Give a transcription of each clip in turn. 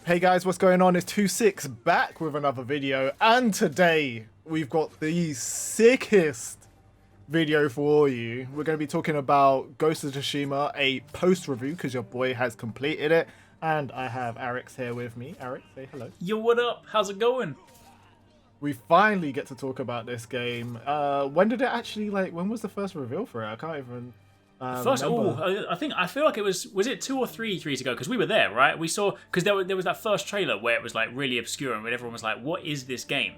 Hey guys, what's going on? It's 26 back with another video, and today we've got the sickest video for you. We're going to be talking about Ghost of Tsushima, a post review because your boy has completed it, and I have Arix here with me. Arix, say hello. Yo, what up? How's it going? We finally get to talk about this game. When did it actually, when was the first reveal for it? I can't even remember. I feel like it was it 2 or 3 years ago? Because we were there, right? We saw, because there was that first trailer where it was like really obscure and everyone was like, what is this game?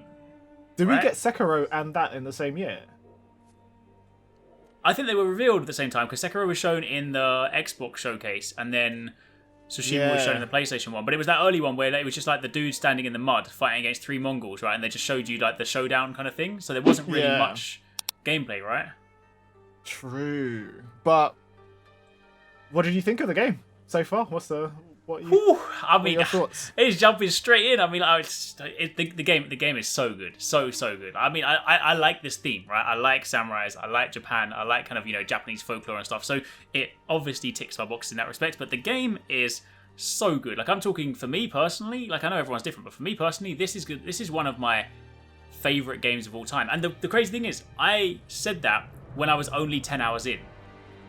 Did we get Sekiro and that in the same year? I think they were revealed at the same time because Sekiro was shown in the Xbox showcase and then Tsushima was shown in the PlayStation one. But it was that early one where it was just like the dude standing in the mud fighting against 3 Mongols, right? And they just showed you like the showdown kind of thing. So there wasn't really much gameplay, right? True. But what did you think of the game so far? What are your thoughts? It's jumping straight in. I mean, the game is so good, so good. I mean, I like this theme, right? I like samurais, I like Japan, I like kind of Japanese folklore and stuff. So it obviously ticks my boxes in that respect. But the game is so good. Like, I'm talking for me personally. Like, I know everyone's different, but for me personally, this is good. This is one of my favorite games of all time. And the crazy thing is, I said that when I was only 10 hours in.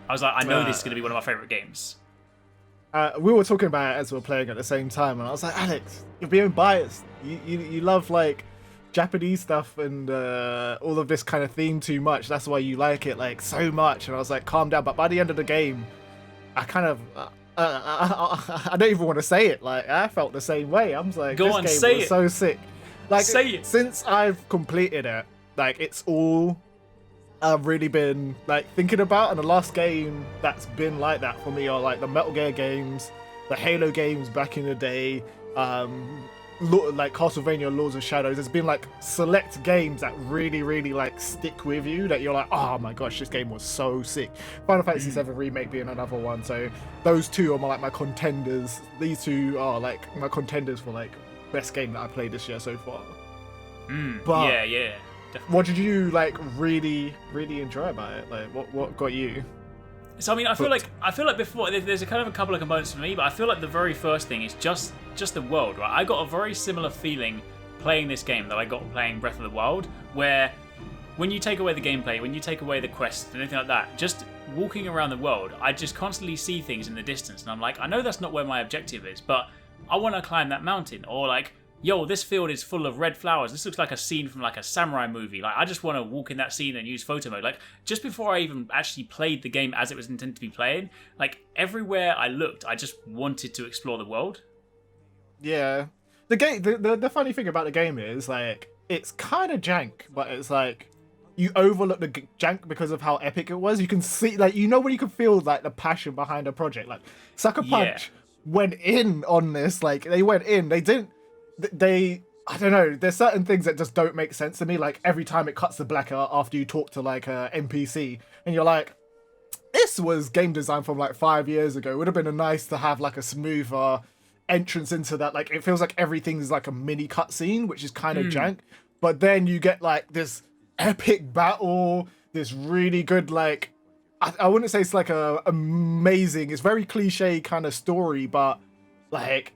I was like, I know this is going to be one of my favorite games. We were talking about it as we were playing at the same time, and I was like, Alex, you're being biased. You love like Japanese stuff and all of this kind of theme too much. That's why you like it like so much. And I was like, calm down. But by the end of the game, I kind of I don't even want to say it. Like, I felt the same way. I was like, Go on, this say game was it. so sick. Like, say it. Since I've completed it, like, it's all I've really been like thinking about, and the last game that's been like that for me are like the Metal Gear games, the Halo games back in the day, like Castlevania Lords of Shadows. There's been like select games that really like stick with you, that you're like, oh my gosh, this game was so sick. Final Fantasy VII Remake being another one. So those two are my contenders. These two are like my contenders for like best game that I played this year so far. But Yeah. Definitely. What did you like really enjoy about it? Like, what got you? So I mean, I feel like before there's a kind of a couple of components for me, but I feel like the very first thing is just the world, right? I got a very similar feeling playing this game that I got playing Breath of the Wild, where when you take away the gameplay, when you take away the quests and anything like that, just walking around the world, I just constantly see things in the distance, and I'm like, I know that's not where my objective is, but I want to climb that mountain, or like, yo, this field is full of red flowers. This looks like a scene from like a samurai movie. Like, I just want to walk in that scene and use photo mode. Like, just before I even actually played the game as it was intended to be played, like, everywhere I looked, I just wanted to explore the world. Yeah. The game, the funny thing about the game is, like, it's kind of jank, but it's like, you overlook the jank because of how epic it was. You can see, like, when you can feel, like, the passion behind a project. Like, Sucker Punch went in on this. Like, they went in. I don't know, there's certain things that just don't make sense to me. Like, every time it cuts to black after you talk to like a NPC, and you're like, this was game design from like 5 years ago. It would have been nice to have like a smoother entrance into that. Like, it feels like everything's like a mini cutscene, which is kind of jank. But then you get like this epic battle, this really good, like, I wouldn't say it's like a amazing, it's very cliche kind of story, but like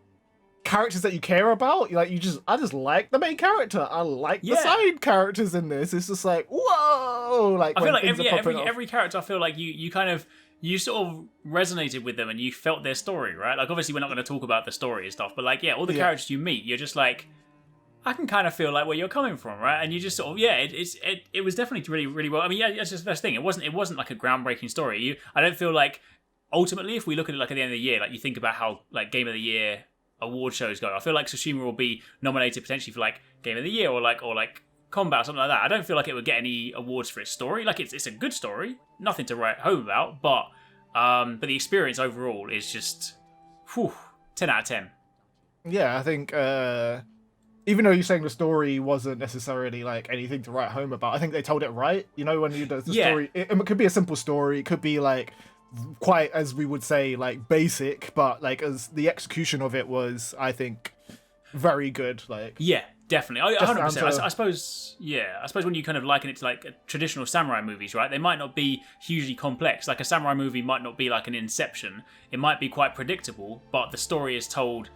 characters that you care about, like, I just like the main character. I like the side characters in this. It's just like, whoa! Like, I feel like every character, I feel like you sort of resonated with them and you felt their story, right? Like, obviously we're not going to talk about the story and stuff, but like, all the characters you meet, you're just like, I can kind of feel like where you're coming from, right? And you just sort of, it was definitely really well. I mean, that's just the best thing. It wasn't like a groundbreaking story. I don't feel like, ultimately, if we look at it like at the end of the year, like, you think about how like Game of the Year award shows go, I feel like Tsushima will be nominated potentially for like Game of the Year or like Combat or something like that. I don't feel like it would get any awards for its story. Like, it's a good story, nothing to write home about, but the experience overall is just 10 out of 10. Yeah, I think even though you're saying the story wasn't necessarily like anything to write home about, I think they told it right. When you do the story, it could be a simple story, it could be like quite, as we would say, like basic, but like as the execution of it was, I think, very good. Like, definitely, 100%. I suppose when you kind of liken it to like traditional samurai movies, right? They might not be hugely complex. Like, a samurai movie might not be like an Inception. It might be quite predictable, but the story is told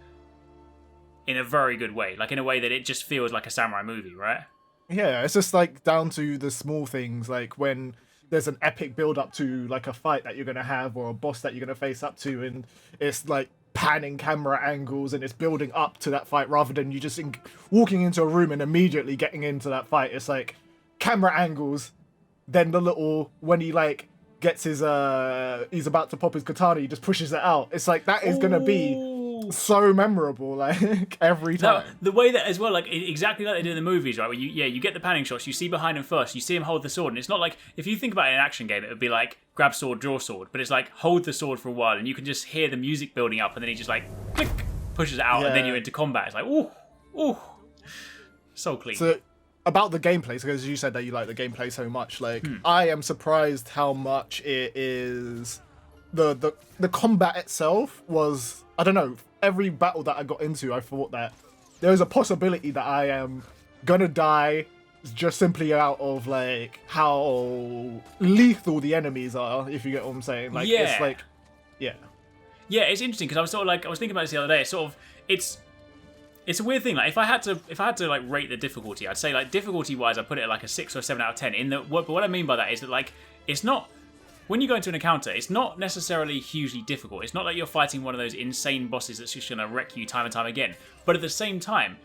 in a very good way, like in a way that it just feels like a samurai movie, right? Yeah, it's just like down to the small things, like when there's an epic build up to like a fight that you're gonna have or a boss that you're gonna face up to, and it's like panning camera angles and it's building up to that fight rather than you just walking into a room and immediately getting into that fight. It's like camera angles, then the little when he like gets his he's about to pop his katana, he just pushes it out. It's like that is gonna be so memorable, like every time. No, the way that as well, like exactly like they do in the movies, right? Where you get the panning shots, you see behind him first, you see him hold the sword, and it's not like if you think about it in an action game, it would be like grab sword, draw sword, but it's like hold the sword for a while, and you can just hear the music building up, and then he just like click pushes it out, and then you're into combat. It's like ooh, so clean. So about the gameplay, because you said that you like the gameplay so much, like I am surprised how much it is. The combat itself was, I don't know, every battle that I got into, I thought that there was a possibility that I am gonna die just simply out of like how lethal the enemies are, if you get what I'm saying. Like it's like yeah, it's interesting because I was sort of like I was thinking about this the other day. It's sort of it's a weird thing. Like if I had to like rate the difficulty, I'd say like difficulty wise, I put it at like a 6 or 7 out of 10. But what I mean by that is that like it's not. When you go into an encounter, it's not necessarily hugely difficult. It's not like you're fighting one of those insane bosses that's just going to wreck you time and time again. But at the same time,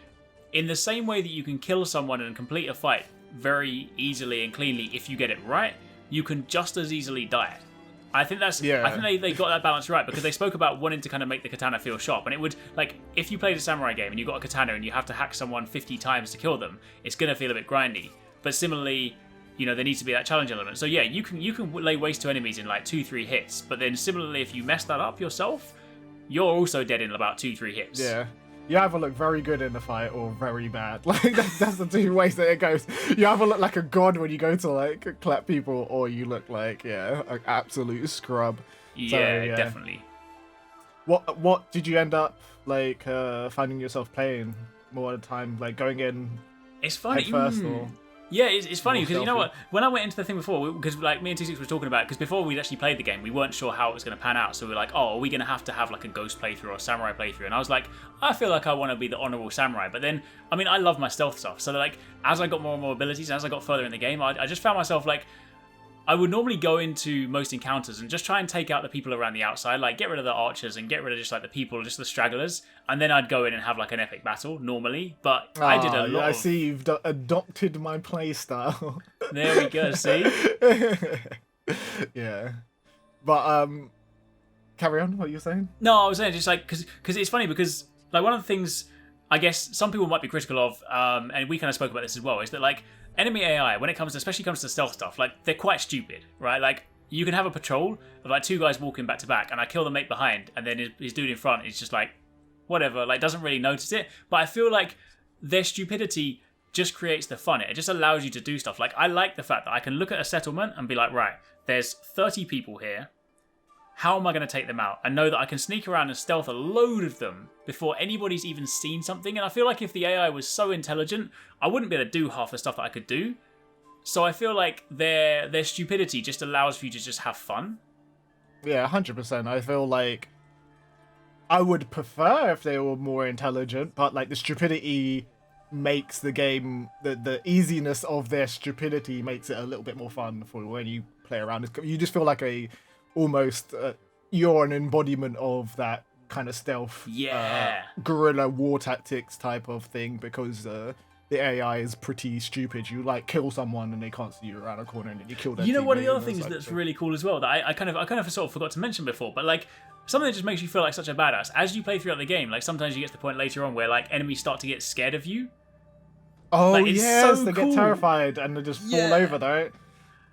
in the same way that you can kill someone and complete a fight very easily and cleanly if you get it right, you can just as easily die. I think that's. Yeah. I think they got that balance right because they spoke about wanting to kind of make the katana feel sharp, and it would like if you played a samurai game and you got a katana and you have to hack someone 50 times to kill them, it's going to feel a bit grindy. But similarly, you know, there needs to be that challenge element. So yeah, you can lay waste to enemies in like 2-3 hits, but then similarly, if you mess that up yourself, you're also dead in about 2-3 hits. Yeah. You either look very good in the fight or very bad. Like that's the two ways that it goes. You either look like a god when you go to like clap people, or you look like an absolute scrub. Yeah, definitely. What did you end up like finding yourself playing more of the time, like going in? It's funny. Head first or? Yeah, it's funny because you know what? When I went into the thing before, because like me and T6 were talking about, because before we'd actually played the game, we weren't sure how it was going to pan out. So we were like, oh, are we going to have like a ghost playthrough or a samurai playthrough? And I was like, I feel like I want to be the honorable samurai. But then, I mean, I love my stealth stuff. So like, as I got more and more abilities, as I got further in the game, I just found myself like, I would normally go into most encounters and just try and take out the people around the outside, like get rid of the archers and get rid of just like the people, just the stragglers, and then I'd go in and have like an epic battle normally. But I did a lot. I see you've adopted my playstyle. There we go. See. Yeah, but carry on. What you were saying? No, I was saying just like because it's funny because like one of the things I guess some people might be critical of, and we kind of spoke about this as well, is that like. Enemy AI, when it comes to, especially comes to stealth stuff, like they're quite stupid, right? Like you can have a patrol of like 2 guys walking back to back, and I kill the mate behind, and then his dude in front is just like, whatever, like doesn't really notice it. But I feel like their stupidity just creates the fun. It just allows you to do stuff. Like I like the fact that I can look at a settlement and be like, right, there's 30 people here. How am I going to take them out? I know that I can sneak around and stealth a load of them before anybody's even seen something. And I feel like if the AI was so intelligent, I wouldn't be able to do half the stuff that I could do. So I feel like their stupidity just allows for you to just have fun. Yeah, 100%. I feel like I would prefer if they were more intelligent, but like the stupidity makes the game, the easiness of their stupidity makes it a little bit more fun for when you play around. You just feel like almost you're an embodiment of that kind of stealth guerrilla war tactics type of thing, because the AI is pretty stupid. You like kill someone and they can't see you around a corner, and then you kill them. You know, one of the other things that's really cool as well that I kind of sort of forgot to mention before, but like something that just makes you feel like such a badass as you play throughout the game. Like sometimes you get to the point later on where like enemies start to get scared of you. Oh like, yes, so they cool. get terrified and they just fall over, though.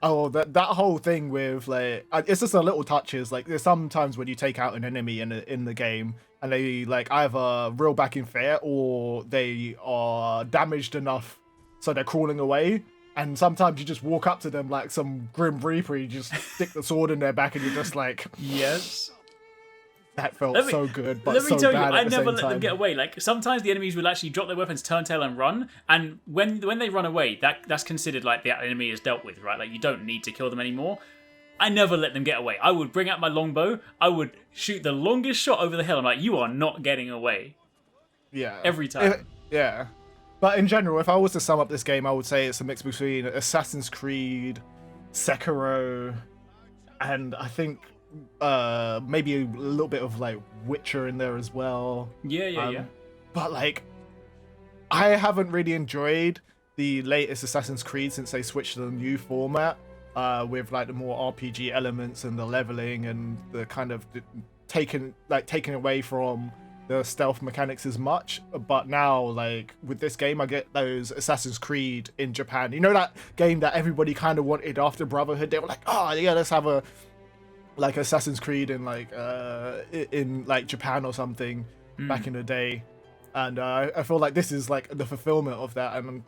Oh, that whole thing with like, it's just a little touches. Like there's sometimes when you take out an enemy in the game and they like either reel back in fear or they are damaged enough so they're crawling away. And sometimes you just walk up to them like some Grim Reaper, you just stick the sword in their back and you're just like, yes. That felt so good, but let me so tell you, bad I at the never same let time. them get away. Like sometimes the enemies will actually drop their weapons, turn tail, and run. And when they run away, that's considered like the enemy is dealt with, right? Like you don't need to kill them anymore. I never let them get away. I would bring out my longbow. I would shoot the longest shot over the hill. I'm like, you are not getting away. Yeah. Every time. Yeah. But in general, if I was to sum up this game, I would say it's a mix between Assassin's Creed, Sekiro, and I think maybe a little bit of like Witcher in there as well. Yeah. But like, I haven't really enjoyed the latest Assassin's Creed since they switched to the new format, with like the more RPG elements and the leveling and the kind of taken away from the stealth mechanics as much. But now, like with this game, I get those Assassin's Creed in Japan. You know, that game that everybody kind of wanted after Brotherhood. They were like, oh yeah, let's have a like Assassin's Creed in like Japan or something back in the day. And I feel like this is like the fulfillment of that, and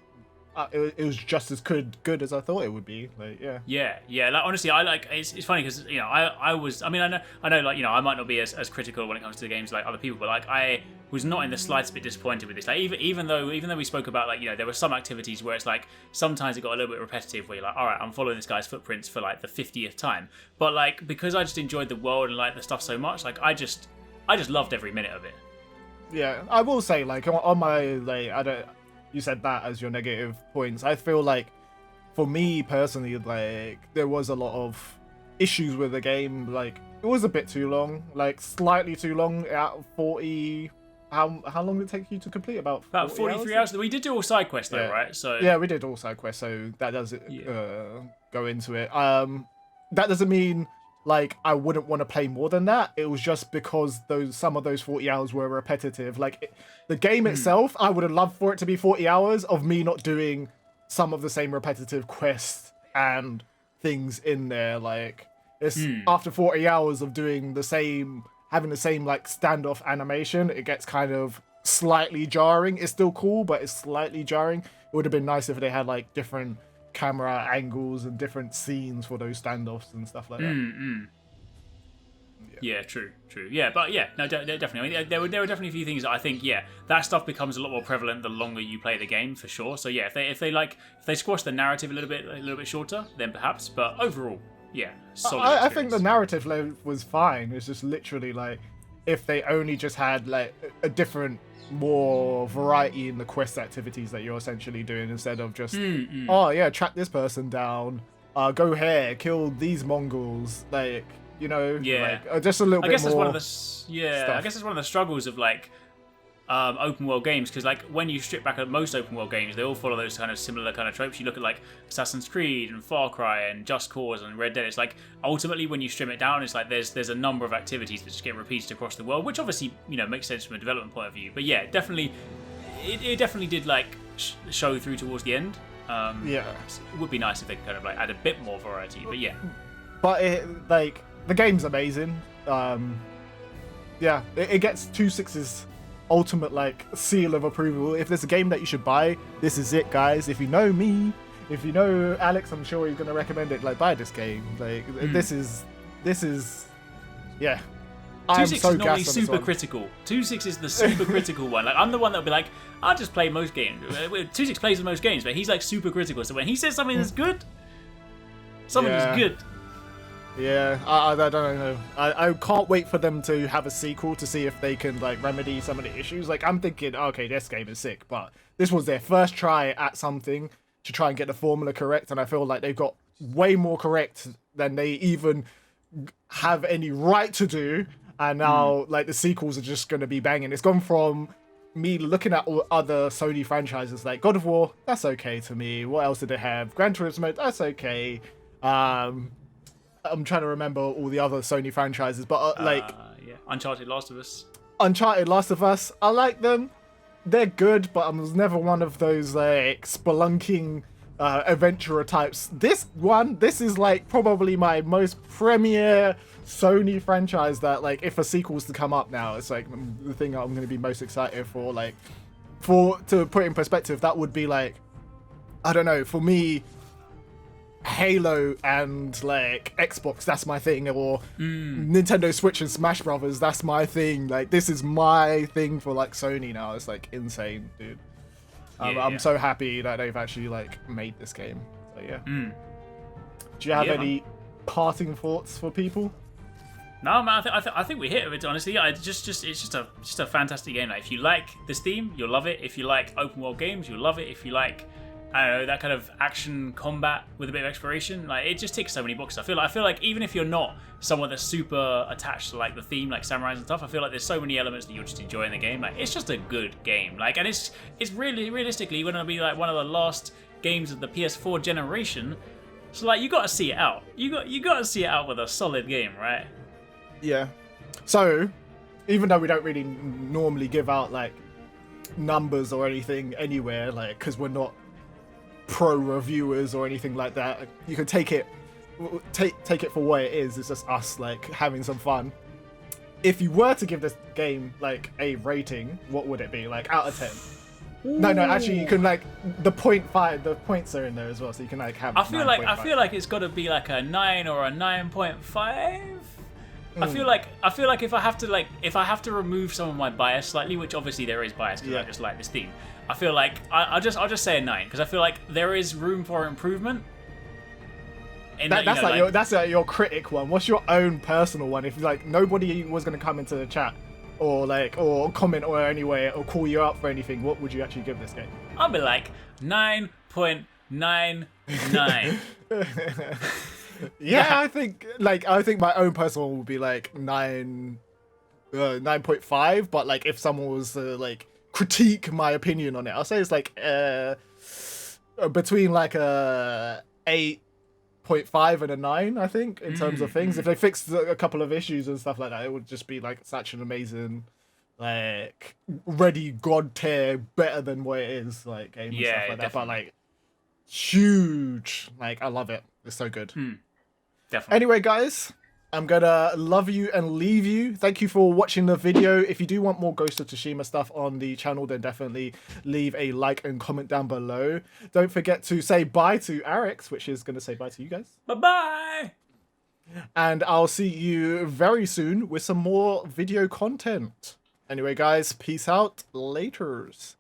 it was just as good as I thought it would be. Like, yeah. Like honestly, I like it's funny because I know like I might not be as critical when it comes to the games like other people, but like I was not in the slightest bit disappointed with this. Like even though we spoke about like there were some activities where it's like sometimes it got a little bit repetitive, where you're like, all right, I'm following this guy's footprints for like the 50th time, but like because I just enjoyed the world and like the stuff so much, like I just loved every minute of it. Yeah, I will say, like, on my, like, you said that as your negative points. I feel like, for me personally, like, there was a lot of issues with the game. Like, it was a bit too long, like, slightly too long at 40. How long did it take you to complete? About 43 hours? We did do all side quests, though, right? So yeah, we did all side quests, so that does go into it. That doesn't mean like I wouldn't want to play more than that. It was just because some of those 40 hours were repetitive. Like the game itself, I would have loved for it to be 40 hours of me not doing some of the same repetitive quests and things in there. Like it's after 40 hours of doing having the same like standoff animation, it gets kind of slightly jarring. It's still cool, but it's slightly jarring. It would have been nice if they had like different camera angles and different scenes for those standoffs and stuff like that. Yeah, true. Yeah, but yeah, no, definitely. I mean, there were definitely a few things that I think, that stuff becomes a lot more prevalent the longer you play the game, for sure. So yeah, if they squash the narrative a little bit shorter, then perhaps. But overall, yeah, solid. I think the narrative was fine. It's just literally like if they only just had like a different, more variety in the quest activities that you're essentially doing, instead of just track this person down, go here, kill these Mongols, like like, just a little bit more. I guess it's one of the struggles of like open world games, because like when you strip back at most open world games, they all follow those kind of similar kind of tropes. You look at like Assassin's Creed and Far Cry and Just Cause and Red Dead. It's like ultimately when you trim it down, it's like there's a number of activities that just get repeated across the world, which obviously makes sense from a development point of view. But yeah, definitely, it definitely did like show through towards the end. It would be nice if they could kind of like add a bit more variety. But yeah, but the game's amazing. It gets 2.6's ultimate like seal of approval. If there's a game that you should buy, this is it, guys. If you know me, if you know Alex, I'm sure he's gonna recommend it. Like, buy this game. Like this is yeah. 2.6 is normally super critical. 2.6 is the super critical one. Like I'm the one that'll be like, I'll just play most games. 2.6 plays the most games, but he's like super critical. So when he says something is good, something is good. Yeah, I don't know. I can't wait for them to have a sequel to see if they can like remedy some of the issues. Like I'm thinking, okay, this game is sick, but this was their first try at something to try and get the formula correct, and I feel like they've got way more correct than they even have any right to do. And now like the sequels are just going to be banging. It's gone from me looking at all other Sony franchises like God of War, that's okay to me. What else did they have? Gran Turismo, that's okay. I'm trying to remember all the other Sony franchises, but Uncharted, Last of Us. I like them. They're good, but I was never one of those like spelunking adventurer types. This is like probably my most premier Sony franchise that like if a sequel's to come up now, it's like the thing I'm going to be most excited for. Like to put it in perspective, that would be like, I don't know, for me, Halo and like Xbox, that's my thing, or Nintendo Switch and Smash Brothers, that's my thing. Like this is my thing for like Sony now. It's like insane, dude. I'm so happy that they've actually like made this game. So yeah. Do you have any parting thoughts for people? No, man, I think we hit it. Honestly, it's just a fantastic game. Like, if you like this theme, you'll love it. If you like open world games, you'll love it. If you like, I don't know, that kind of action combat with a bit of exploration, like, it just ticks so many boxes. I feel like even if you're not someone that's super attached to like the theme, like samurais and stuff, I feel like there's so many elements that you'll just enjoy in the game. Like, it's just a good game. Like, and it's really realistically going to be like one of the last games of the PS4 generation. So like, you got to see it out. You got to see it out with a solid game, right? Yeah. So, even though we don't really normally give out like numbers or anything anywhere, like, because we're not pro reviewers or anything like that, you can take it for what it is. It's just us like having some fun. If you were to give this game like a rating, what would it be? Like out of 10? Ooh. No, actually, you can like the 0.5. The points are in there as well, so you can like have. I feel like it's got to be like a 9 or a 9.5. I feel like if I have to remove some of my bias slightly, which obviously there is bias because I just like this theme. I feel like I'll just say a 9 because I feel like there is room for improvement. That's your critic one. What's your own personal one? If like nobody was gonna come into the chat or comment or anyway or call you out for anything, what would you actually give this game? I'll be like 9.99. Yeah, I think my own personal one would be like 9.5. But like if someone was like critique my opinion on it, I'll say it's like between like a 8.5 and a 9. I think in terms of things. If they fixed a couple of issues and stuff like that, it would just be like such an amazing, like ready god tier, better than what it is like game and stuff like that. But like huge, like I love it. It's so good. Definitely. Anyway, guys, I'm gonna love you and leave you. Thank you for watching the video. If you do want more Ghost of Tsushima stuff on the channel, then definitely leave a like and comment down below. Don't forget to say bye to Arix, which is gonna say bye to you guys. Bye-bye! And I'll see you very soon with some more video content. Anyway, guys, peace out. Laters.